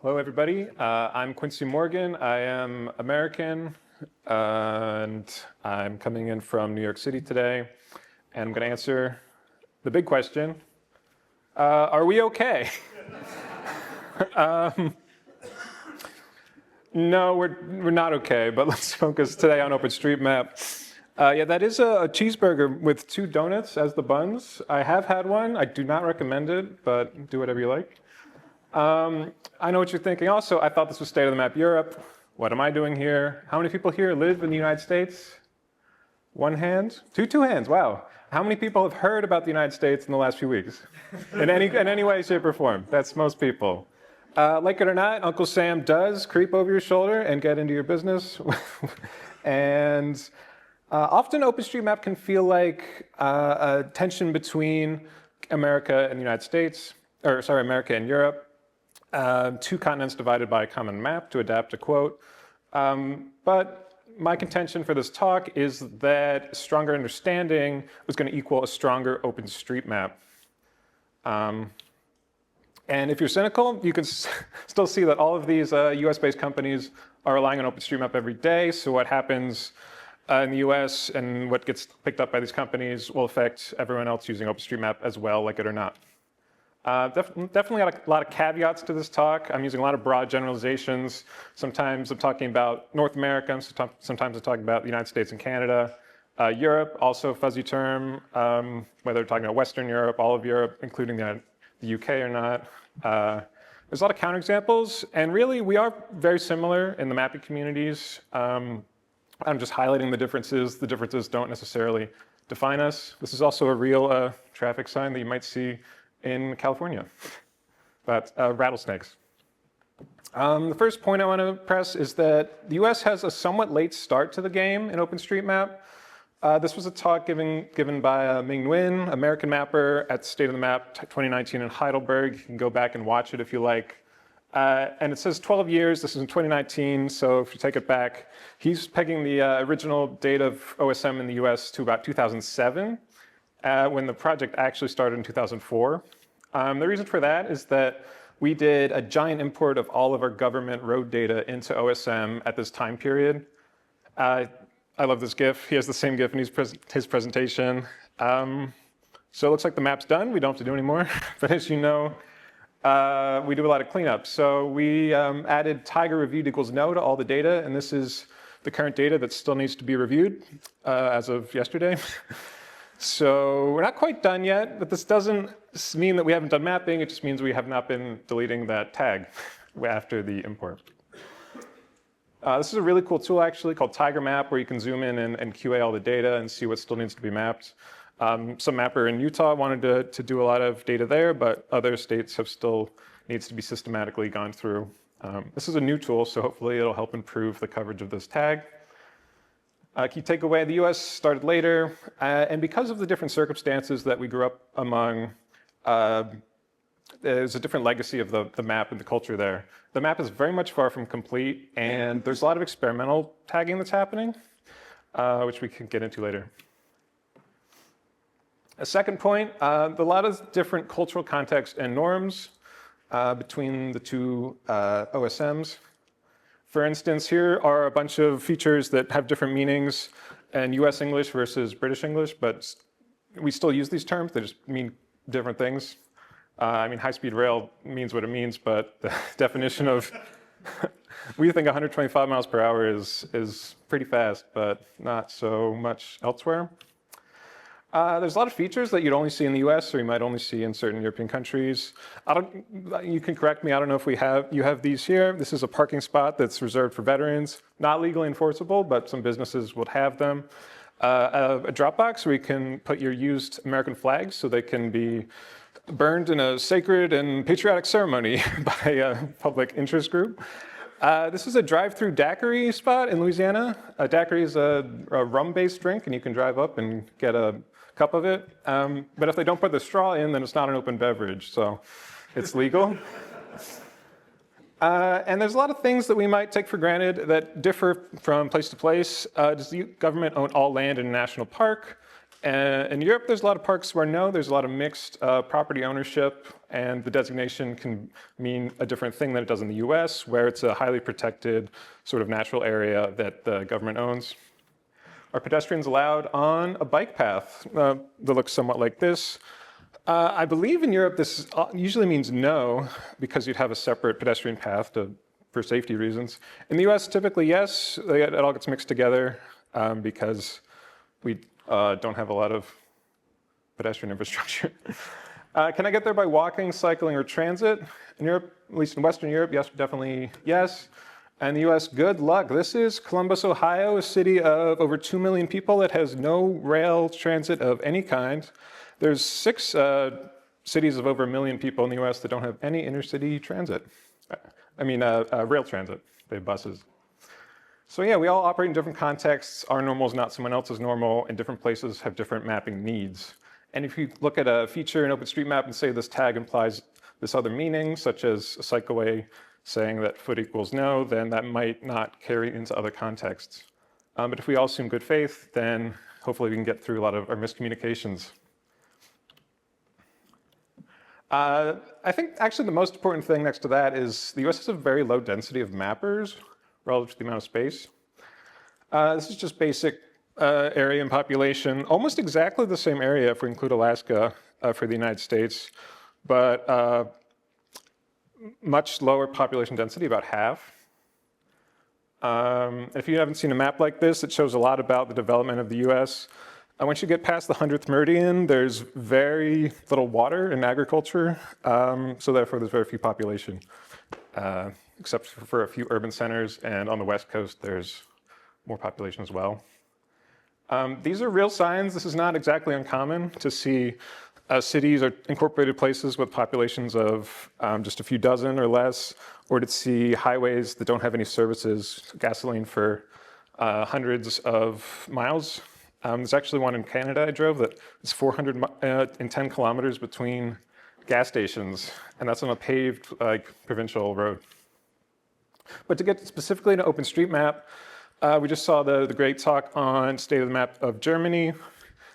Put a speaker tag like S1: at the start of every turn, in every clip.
S1: Hello, everybody. I'm Quincy Morgan. I am American, and I'm coming in from New York City today. And I'm going to answer the big question, are we okay? No, we're not okay, but let's focus today on OpenStreetMap. Yeah, that is a cheeseburger with 2 donuts as the buns. I have had one. I do not recommend it, but do whatever you like. I know what you're thinking also. I thought this was State of the Map Europe. What am I doing here? How many people here live in the United States? 1 hand? Two hands, wow. How many people have heard about the United States in the last few weeks? In any way, shape, or form? That's most people. Like it or not, Uncle Sam does creep over your shoulder and get into your business. And often OpenStreetMap can feel like a tension between America and the United States, or sorry, America and Europe. 2 continents divided by a common map, to adapt a quote. But my contention for this talk is that stronger understanding was going to equal a stronger OpenStreetMap. And if you're cynical, you can still see that all of these US-based companies are relying on OpenStreetMap every day. So what happens in the US and what gets picked up by these companies will affect everyone else using OpenStreetMap as well, like it or not. Definitely a lot of caveats to this talk. I'm using a lot of broad generalizations. Sometimes I'm talking about North America, sometimes I'm talking about the United States and Canada. Europe, also a fuzzy term, whether we're talking about Western Europe, all of Europe, including the UK or not. There's a lot of counterexamples, and really we are very similar in the mapping communities. I'm just highlighting the differences. The differences don't necessarily define us. This is also a real traffic sign that you might see in California, but rattlesnakes. The first point I want to press is that the US has a somewhat late start to the game in OpenStreetMap. This was a talk given by Ming Nguyen, American mapper at State of the Map 2019 in Heidelberg. You can go back and watch it if you like. And it says 12 years, this is in 2019, so if you take it back, he's pegging the original date of OSM in the US to about 2007. When the project actually started in 2004. The reason for that is that we did a giant import of all of our government road data into OSM at this time period. I love this GIF. He has the same GIF in his presentation. So it looks like the map's done. We don't have to do any more. But as you know, we do a lot of cleanup. So we added Tiger reviewed equals no to all the data. And this is the current data that still needs to be reviewed as of yesterday. So we're not quite done yet, but this doesn't mean that we haven't done mapping. It just means we have not been deleting that tag after the import. This is a really cool tool, actually, called Tiger Map, where you can zoom in and QA all the data and see what still needs to be mapped. Some mapper in Utah wanted to do a lot of data there, but other states have still needs to be systematically gone through. This is a new tool, so hopefully it'll help improve the coverage of this tag. Key takeaway, the US started later, and because of the different circumstances that we grew up among, there's a different legacy of the map and the culture there. The map is very much far from complete, and there's a lot of experimental tagging that's happening, which we can get into later. A second point, a lot of different cultural context and norms between the 2 OSMs. For instance, here are a bunch of features that have different meanings in US English versus British English, but we still use these terms. They just mean different things. I mean, high-speed rail means what it means, but the definition of, we think 125 miles per hour is pretty fast, but not so much elsewhere. There's a lot of features that you'd only see in the US or you might only see in certain European countries. You can correct me, I don't know if you have these here. This is a parking spot that's reserved for veterans. Not legally enforceable, but some businesses would have them. A drop box where you can put your used American flags so they can be burned in a sacred and patriotic ceremony by a public interest group. This is a drive-through daiquiri spot in Louisiana. A daiquiri is a rum-based drink, and you can drive up and get a cup of it. But if they don't put the straw in, then it's not an open beverage, so it's legal. And there's a lot of things that we might take for granted that differ from place to place. Does the government own all land in a national park? In Europe, there's a lot of parks where no, there's a lot of mixed property ownership. and the designation can mean a different thing than it does in the US, where it's a highly protected sort of natural area that the government owns. Are pedestrians allowed on a bike path that looks somewhat like this? I believe in Europe this usually means no, because you'd have a separate pedestrian path for safety reasons. In the US, typically yes, it all gets mixed together because we don't have a lot of pedestrian infrastructure. Can I get there by walking, cycling, or transit? In Europe, at least in Western Europe, yes, definitely yes. And the US, good luck. This is Columbus, Ohio, a city of over 2 million people that has no rail transit of any kind. There's 6 cities of over 1 million people in the US that don't have any intercity transit. I mean, rail transit, they have buses. So yeah, we all operate in different contexts. Our normal is not someone else's normal, and different places have different mapping needs. And if you look at a feature in OpenStreetMap and say this tag implies this other meaning, such as a cycleway saying that foot equals no, then that might not carry into other contexts. But if we all assume good faith, then hopefully we can get through a lot of our miscommunications. I think actually the most important thing next to that is the US has a very low density of mappers relative to the amount of space. This is just basic area and population, almost exactly the same area if we include Alaska for the United States, but much lower population density, about half. If you haven't seen a map like this, it shows a lot about the development of the US. Once you get past the 100th meridian, there's very little water in agriculture, so therefore there's very few population, except for a few urban centers, and on the West Coast there's more population as well. These are real signs. This is not exactly uncommon to see cities or incorporated places with populations of just a few dozen or less, or to see highways that don't have any services, gasoline for hundreds of miles. There's actually one in Canada I drove that is 410 kilometers between gas stations, and that's on a paved provincial road. But to get specifically to OpenStreetMap, we just saw the great talk on state of the map of Germany.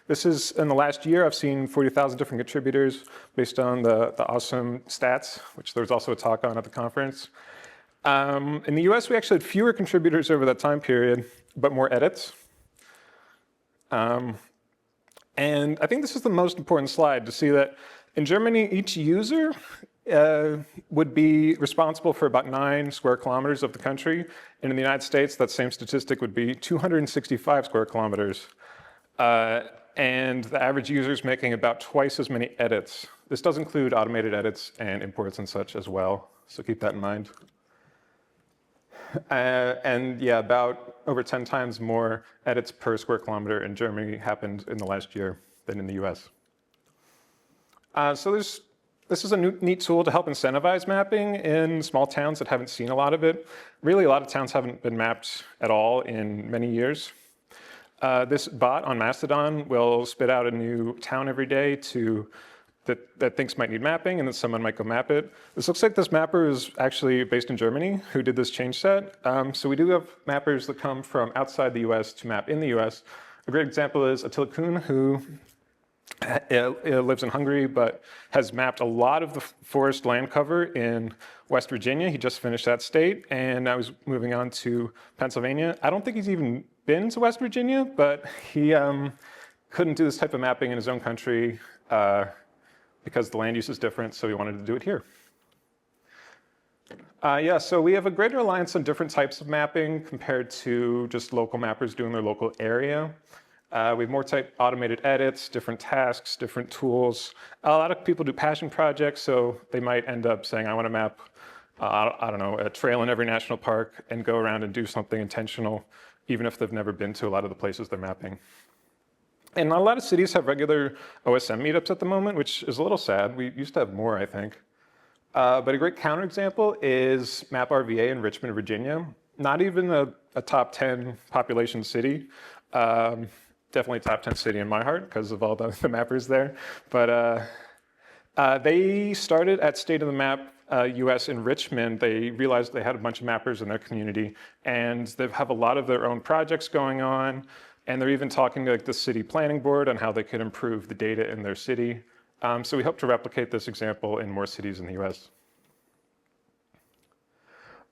S1: This is, in the last year, I've seen 40,000 different contributors based on the awesome stats, which there was also a talk on at the conference. In the US, we actually had fewer contributors over that time period, but more edits. And I think this is the most important slide to see that in Germany, each user would be responsible for about 9 square kilometers of the country. And in the United States, that same statistic would be 265 square kilometers. And the average user is making about twice as many edits. This does include automated edits and imports and such as well, so keep that in mind. And yeah, about over 10 times more edits per square kilometer in Germany happened in the last year than in the US. So this is a neat tool to help incentivize mapping in small towns that haven't seen a lot of it. Really, a lot of towns haven't been mapped at all in many years. This bot on Mastodon will spit out a new town every day that thinks might need mapping, and then someone might go map it. This looks like this mapper is actually based in Germany who did this change set. So we do have mappers that come from outside the US to map in the US. A great example is Attila Kuhn, who lives in Hungary, but has mapped a lot of the forest land cover in West Virginia. He just finished that state, and now he's moving on to Pennsylvania. I don't think he's even been to West Virginia, but he couldn't do this type of mapping in his own country because the land use is different, so he wanted to do it here. Yeah, so we have a greater reliance on different types of mapping compared to just local mappers doing their local area. We have more automated edits, different tasks, different tools. A lot of people do passion projects, so they might end up saying, I want to map, I don't know, a trail in every national park and go around and do something intentional, even if they've never been to a lot of the places they're mapping. And a lot of cities have regular OSM meetups at the moment, which is a little sad. We used to have more, I think. But a great counterexample is Map RVA in Richmond, Virginia. Not even a top 10 population city. Definitely top 10 city in my heart because of all the mappers there. But they started at State of the Map US in Richmond. They realized they had a bunch of mappers in their community, and they have a lot of their own projects going on. And they're even talking to the city planning board on how they could improve the data in their city. So we hope to replicate this example in more cities in the US.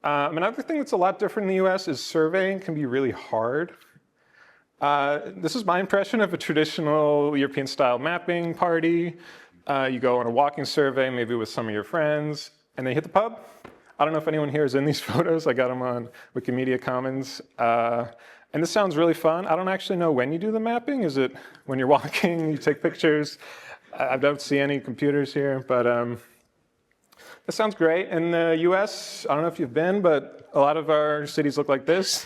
S1: Another thing that's a lot different in the US is surveying can be really hard. This is my impression of a traditional European-style mapping party. You go on a walking survey, maybe with some of your friends, and they hit the pub. I don't know if anyone here is in these photos. I got them on Wikimedia Commons. And this sounds really fun. I don't actually know when you do the mapping. Is it when you're walking, you take pictures? I don't see any computers here, but this sounds great. In the US, I don't know if you've been, but a lot of our cities look like this.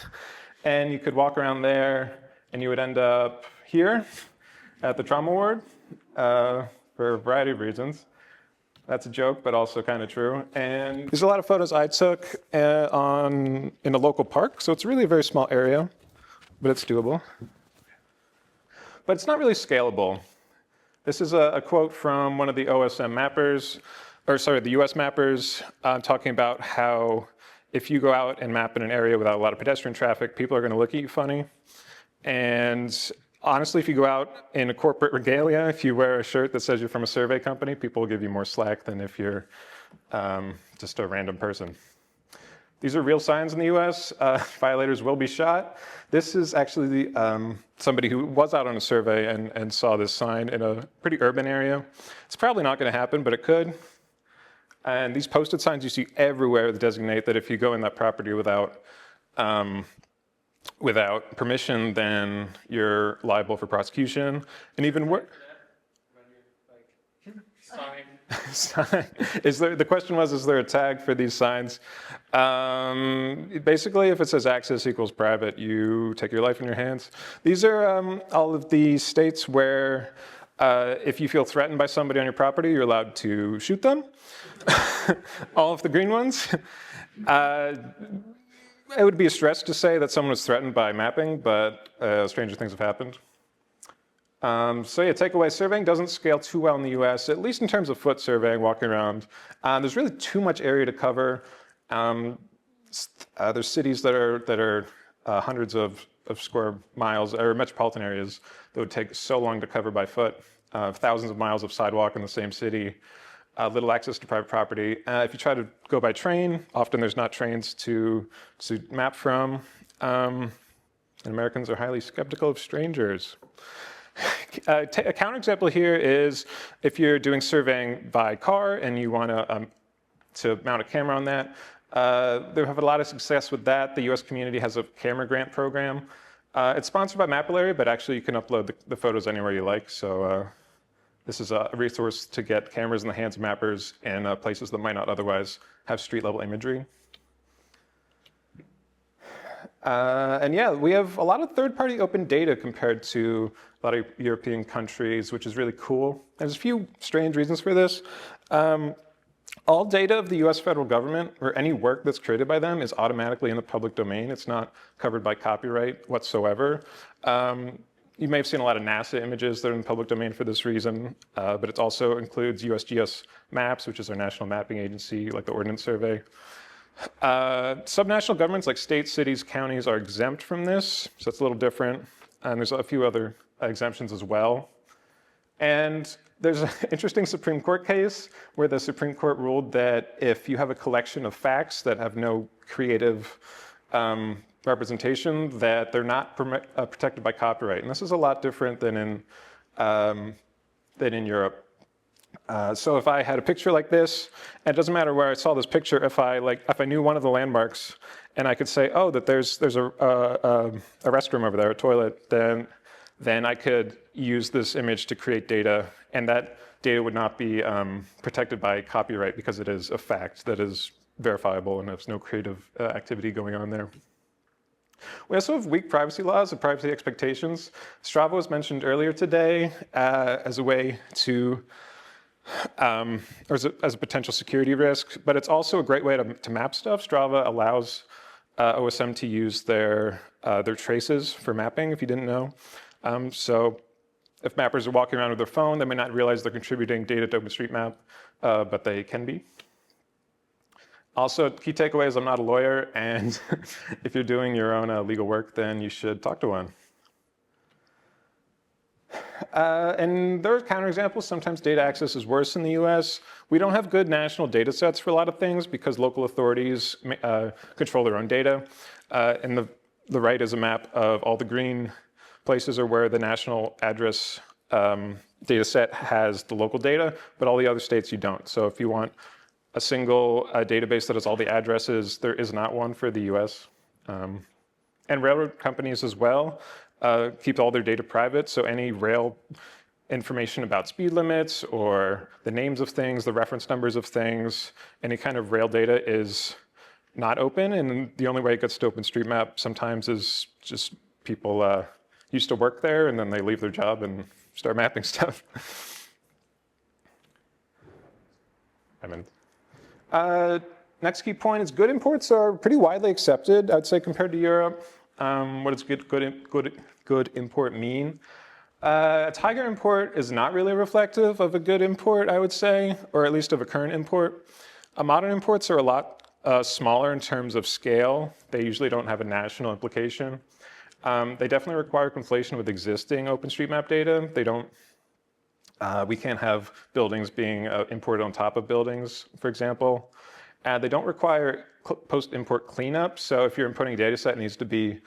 S1: And you could walk around there, and you would end up here at the trauma ward for a variety of reasons. That's a joke, but also kind of true. And there's a lot of photos I took in a local park. So it's really a very small area, but it's doable. But it's not really scalable. This is a quote from one of the OSM mappers, or sorry, the US mappers, talking about how if you go out and map in an area without a lot of pedestrian traffic, people are going to look at you funny. And honestly, if you go out in a corporate regalia, if you wear a shirt that says you're from a survey company, people will give you more slack than if you're just a random person. These are real signs in the US. Violators will be shot. This is actually somebody who was out on a survey and saw this sign in a pretty urban area. It's probably not going to happen, but it could. And these posted signs you see everywhere that designate that if you go in that property without permission, then you're liable for prosecution. And even worse. The question was, is there a tag for these signs? Basically, if it says access equals private, you take your life in your hands. These are all of the states where if you feel threatened by somebody on your property, you're allowed to shoot them. All of the green ones. It would be a stretch to say that someone was threatened by mapping, but stranger things have happened. So yeah, takeaway, surveying doesn't scale too well in the US, at least in terms of foot surveying, walking around. There's really too much area to cover. There's cities that are hundreds of square miles, or metropolitan areas that would take so long to cover by foot. Thousands of miles of sidewalk in the same city. Little access to private property. If you try to go by train, often there's not trains to map from. And Americans are highly skeptical of strangers. A counterexample here is if you're doing surveying by car and you want to mount a camera on that. They have a lot of success with that. The US community has a camera grant program. It's sponsored by Mapillary, but actually you can upload the photos anywhere you like. So this is a resource to get cameras in the hands of mappers in places that might not otherwise have street-level imagery. And yeah, we have a lot of third-party open data compared to a lot of European countries, which is really cool. There's a few strange reasons for this. All data of the US federal government, or any work that's created by them, is automatically in the public domain. It's not covered by copyright whatsoever. You may have seen a lot of NASA images that are in the public domain for this reason, but it also includes USGS maps, which is our national mapping agency, like the Ordnance Survey. Subnational governments like states, cities, counties are exempt from this, so it's a little different. And there's a few other exemptions as well. And there's an interesting Supreme Court case where the Supreme Court ruled that if you have a collection of facts that have no creative representation, that they're not protected by copyright. And this is a lot different than in Europe. So if I had a picture like this, and it doesn't matter where I saw this picture, if I knew one of the landmarks, and I could say, oh, that there's a restroom over there, a toilet, then I could use this image to create data, and that data would not be protected by copyright because it is a fact that is verifiable and there's no creative activity going on there. We also have weak privacy laws and privacy expectations. Strava was mentioned earlier today as a way to, or as a potential security risk, but it's also a great way to map stuff. Strava allows OSM to use their traces for mapping, if you didn't know. So if mappers are walking around with their phone, they may not realize they're contributing data to OpenStreetMap, but they can be. Also, key takeaway is I'm not a lawyer, and if you're doing your own legal work, then you should talk to one. And there are counterexamples. Sometimes data access is worse in the US. We don't have good national data sets for a lot of things because local authorities control their own data. And the right is a map of all the green places are where the national address data set has the local data, but all the other states you don't. So if you want a single database that has all the addresses, there is not one for the US. And railroad companies as well keep all their data private, so any rail information about speed limits or the names of things, the reference numbers of things, any kind of rail data is not open, and the only way it gets to OpenStreetMap sometimes is just people used to work there and then they leave their job and start mapping stuff. Next key point is good imports are pretty widely accepted, I'd say, compared to Europe. What does good import mean? A Tiger import is not really reflective of a good import, I would say, or at least of a current import. Modern imports are a lot smaller in terms of scale. They usually don't have a national implication. They definitely require conflation with existing OpenStreetMap data. They don't. We can't have buildings being imported on top of buildings, for example. They don't require post-import cleanup. So if you're importing a data set, it needs to be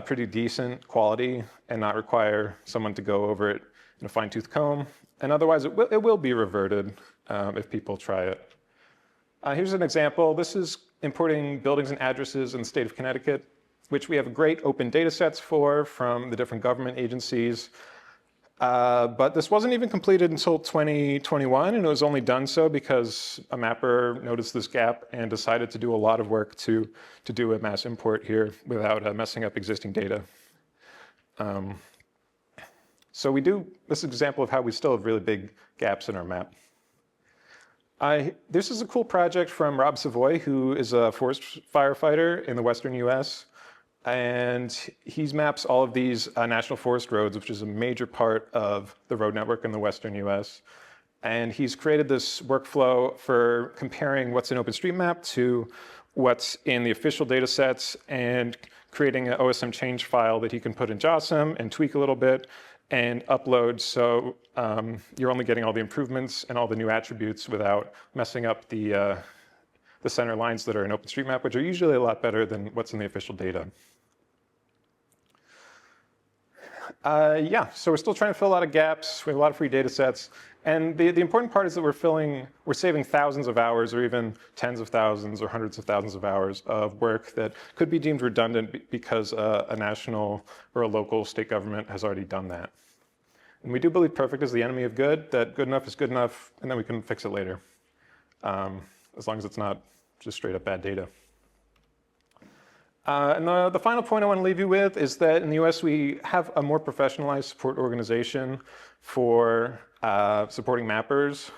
S1: pretty decent quality and not require someone to go over it in a fine-tooth comb. And otherwise, it will be reverted if people try it. Here's an example. This is importing buildings and addresses in the state of Connecticut, which we have great open data sets for from the different government agencies. But this wasn't even completed until 2021, and it was only done so because a mapper noticed this gap and decided to do a lot of work to do a mass import here without messing up existing data. So this is an example of how we still have really big gaps in our map. This is a cool project from Rob Savoy, who is a forest firefighter in the Western US. And he maps all of these national forest roads, which is a major part of the road network in the Western US. And he's created this workflow for comparing what's in OpenStreetMap to what's in the official data sets and creating an OSM change file that he can put in JOSM and tweak a little bit and upload, so you're only getting all the improvements and all the new attributes without messing up the center lines that are in OpenStreetMap, which are usually a lot better than what's in the official data. So we're still trying to fill a lot of gaps. We have a lot of free data sets. And the important part is that we're saving thousands of hours or even tens of thousands or hundreds of thousands of hours of work that could be deemed redundant because a national or a local state government has already done that. And we do believe perfect is the enemy of good, that good enough is good enough, and then we can fix it later, as long as it's not just straight up bad data. And the final point I want to leave you with is that in the US, we have a more professionalized support organization for supporting mappers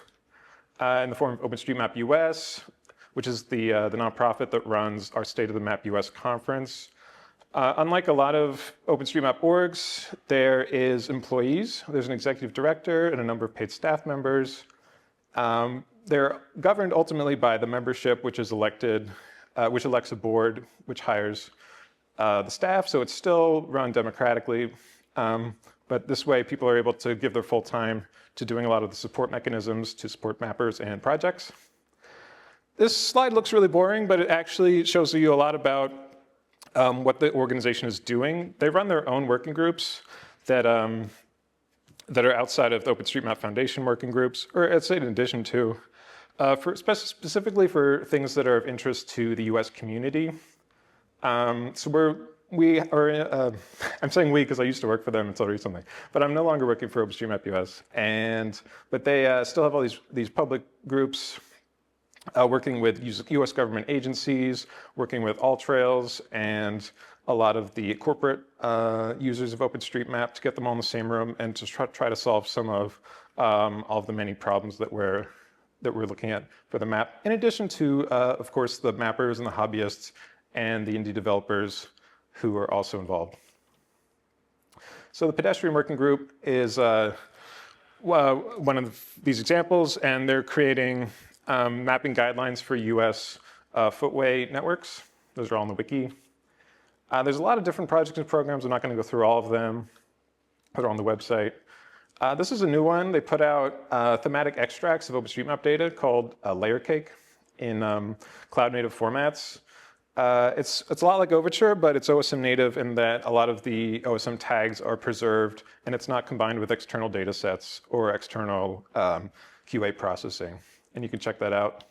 S1: in the form of OpenStreetMap US, which is the nonprofit that runs our State of the Map US conference. Unlike a lot of OpenStreetMap orgs, there is employees. There's an executive director and a number of paid staff members. They're governed ultimately by the membership, which is elected, which elects a board, which hires the staff. So it's still run democratically. But this way, people are able to give their full time to doing a lot of the support mechanisms to support mappers and projects. This slide looks really boring, but it actually shows you a lot about what the organization is doing. They run their own working groups that are outside of the OpenStreetMap Foundation working groups, or I'd say in addition to, specifically for things that are of interest to the US community. So I'm saying we because I used to work for them until recently, but I'm no longer working for OpenStreetMap US. But they still have all these public groups working with US government agencies, working with AllTrails, and a lot of the corporate users of OpenStreetMap to get them all in the same room and to try to solve some of all of the many problems that we're looking at for the map. In addition to, of course, the mappers and the hobbyists and the indie developers who are also involved. So the pedestrian working group is one of these examples, and they're creating mapping guidelines for US footway networks. Those are all on the wiki. There's a lot of different projects and programs. I'm not going to go through all of them. They're on the website. This is a new one. They put out thematic extracts of OpenStreetMap data called Layer Cake in cloud-native formats. It's a lot like Overture, but it's OSM native in that a lot of the OSM tags are preserved, and it's not combined with external data sets or external QA processing. And you can check that out.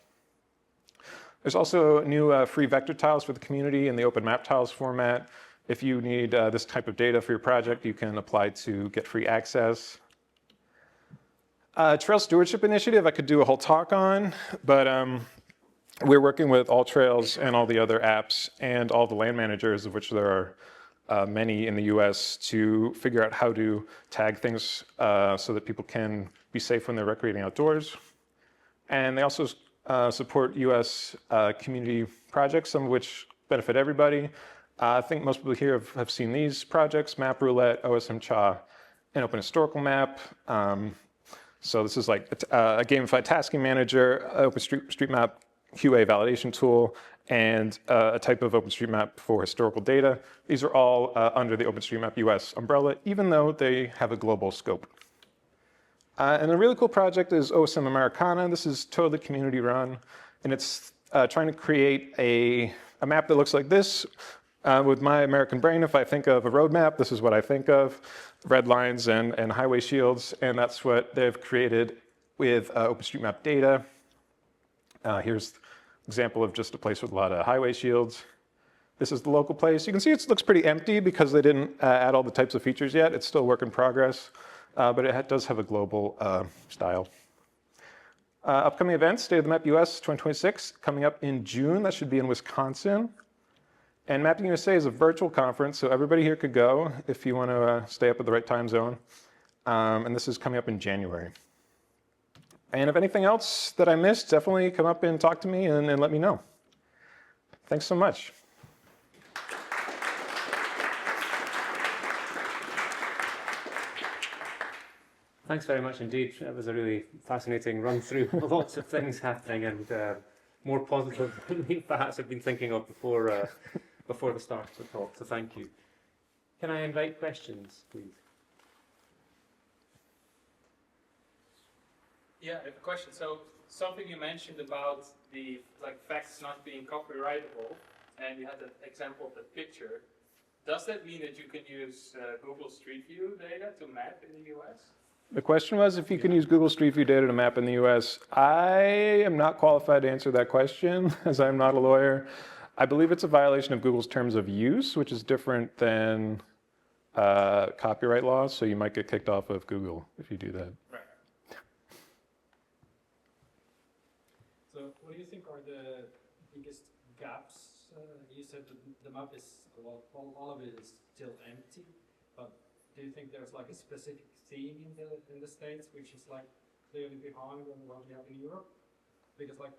S1: There's also new free vector tiles for the community in the Open Map Tiles format. If you need this type of data for your project, you can apply to get free access. Trail Stewardship Initiative I could do a whole talk on, but we're working with AllTrails and all the other apps and all the land managers, of which there are many in the US, to figure out how to tag things so that people can be safe when they're recreating outdoors. And they also support US community projects, some of which benefit everybody. I think most people here have seen these projects: Map Roulette, OSM Cha, and Open Historical Map. So this is like a gamified tasking manager, OpenStreetMap QA validation tool, and a type of OpenStreetMap for historical data. These are all under the OpenStreetMap US umbrella, even though they have a global scope. And a really cool project is OSM Americana. This is totally community run, and it's trying to create a map that looks like this. With my American brain, if I think of a road map, this is what I think of: red lines and highway shields, and that's what they've created with OpenStreetMap data. Here's an example of just a place with a lot of highway shields. This is the local place. You can see it looks pretty empty because they didn't add all the types of features yet. It's still a work in progress, but it does have a global style. Upcoming events: State of the Map US 2026, coming up in June. That should be in Wisconsin. And Mapping USA is a virtual conference, so everybody here could go if you want to stay up at the right time zone. And this is coming up in January. And if anything else that I missed, definitely come up and talk to me and let me know. Thanks so much.
S2: Thanks very much indeed. It was a really fascinating run through. Lots of things happening, and more positive than we perhaps have been thinking of before the start of the talk. So thank you. Can I invite questions, please?
S3: Yeah, I have a question. So something you mentioned about the facts not being copyrightable, and you had an example of the picture. Does that mean that you can use Google Street View data to map in the US?
S1: The question was if you can use Google Street View data to map in the US. I am not qualified to answer that question, as I'm not a lawyer. I believe it's a violation of Google's terms of use, which is different than copyright laws, so you might get kicked off of Google if you do that.
S3: Right.
S4: So what do you think are the biggest gaps? You said the map is, well, all of it is still empty, but do you think there's like a specific theme in the States which is like clearly behind what we have in Europe? Because like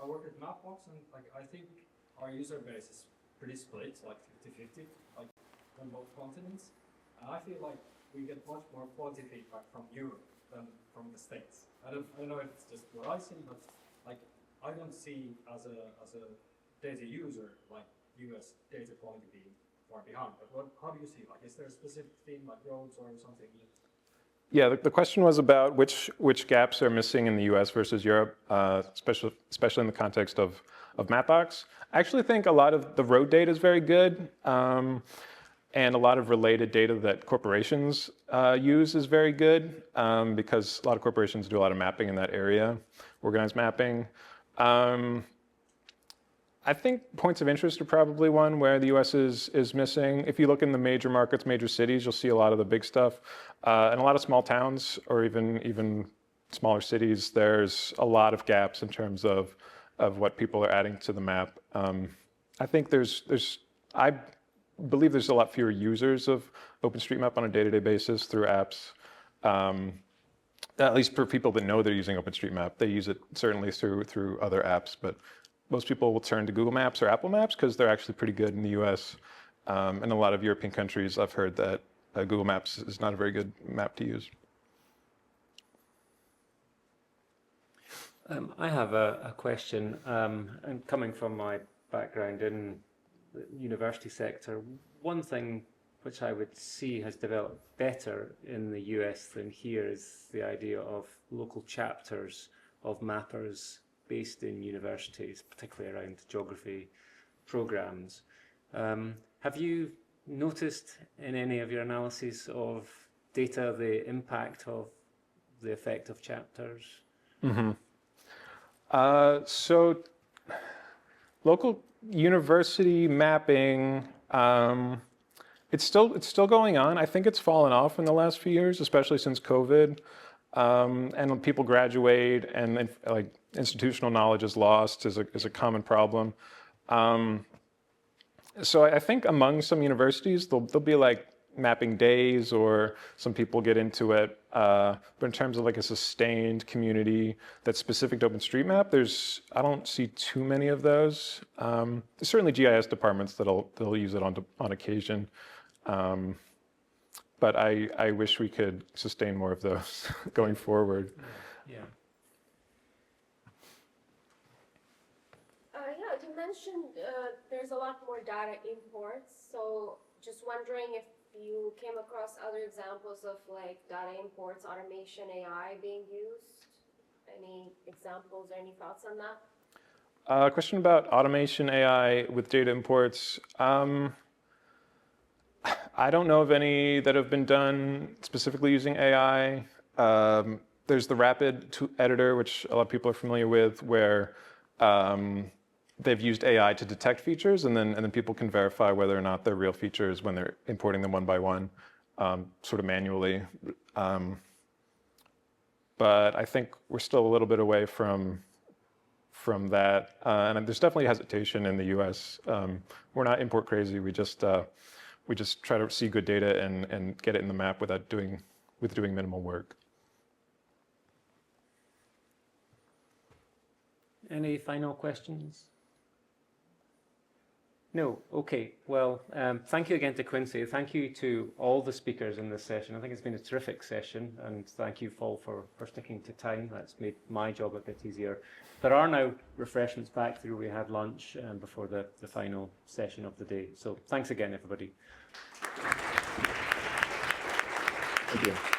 S4: I work at Mapbox, and like I think our user base is pretty split, like 50-50, like on both continents. And I feel like we get much more quality feedback from Europe than from the States. I don't know if it's just what I see, but like I don't see as a data user like US data quality being far behind. But how do you see? Like, is there a specific theme like roads or something?
S1: Yeah, the question was about which gaps are missing in the US versus Europe, especially in the context of Mapbox. I actually think a lot of the road data is very good, and a lot of related data that corporations use is very good, because a lot of corporations do a lot of mapping in that area, organized mapping. I think points of interest are probably one where the US is missing. If you look in the major markets, major cities, you'll see a lot of the big stuff. And a lot of small towns or even smaller cities, there's a lot of gaps in terms of what people are adding to the map. I think I believe there's a lot fewer users of OpenStreetMap on a day-to-day basis through apps. At least for people that know they're using OpenStreetMap. They use it certainly through other apps, but most people will turn to Google Maps or Apple Maps because they're actually pretty good in the US. In a lot of European countries, I've heard that Google Maps is not a very good map to use.
S2: I have a question, and coming from my background in the university sector, one thing which I would see has developed better in the US than here, is the idea of local chapters of mappers based in universities, particularly around geography programs. Have you noticed in any of your analyses of data the impact of the effect of chapters?
S1: Mm-hmm. So local university mapping, it's still going on. I think it's fallen off in the last few years, especially since COVID. And when people graduate and like institutional knowledge is lost is a common problem. So I think among some universities, there'll be like mapping days, or some people get into it. But in terms of like a sustained community that's specific to OpenStreetMap, I don't see too many of those. There's certainly GIS departments that'll use it on occasion. But I wish we could sustain more of those going forward.
S2: Yeah.
S5: Yeah, you mentioned there's a lot more data imports. So just wondering if you came across other examples of like data imports, automation, AI being used. Any examples or any thoughts on that?
S1: Question about automation AI with data imports. I don't know of any that have been done specifically using AI. There's the Rapid editor, which a lot of people are familiar with, where they've used AI to detect features, and then people can verify whether or not they're real features when they're importing them one by one, sort of manually. But I think we're still a little bit away from that, and there's definitely hesitation in the U.S. We're not import crazy. We just try to see good data and get it in the map without doing minimal work.
S2: Any final questions? No. Okay. Well, thank you again to Quincy. Thank you to all the speakers in this session. I think it's been a terrific session, and thank you, Paul, for sticking to time. That's made my job a bit easier. There are now refreshments back through. We had lunch before the final session of the day. So thanks again, everybody. Thank you.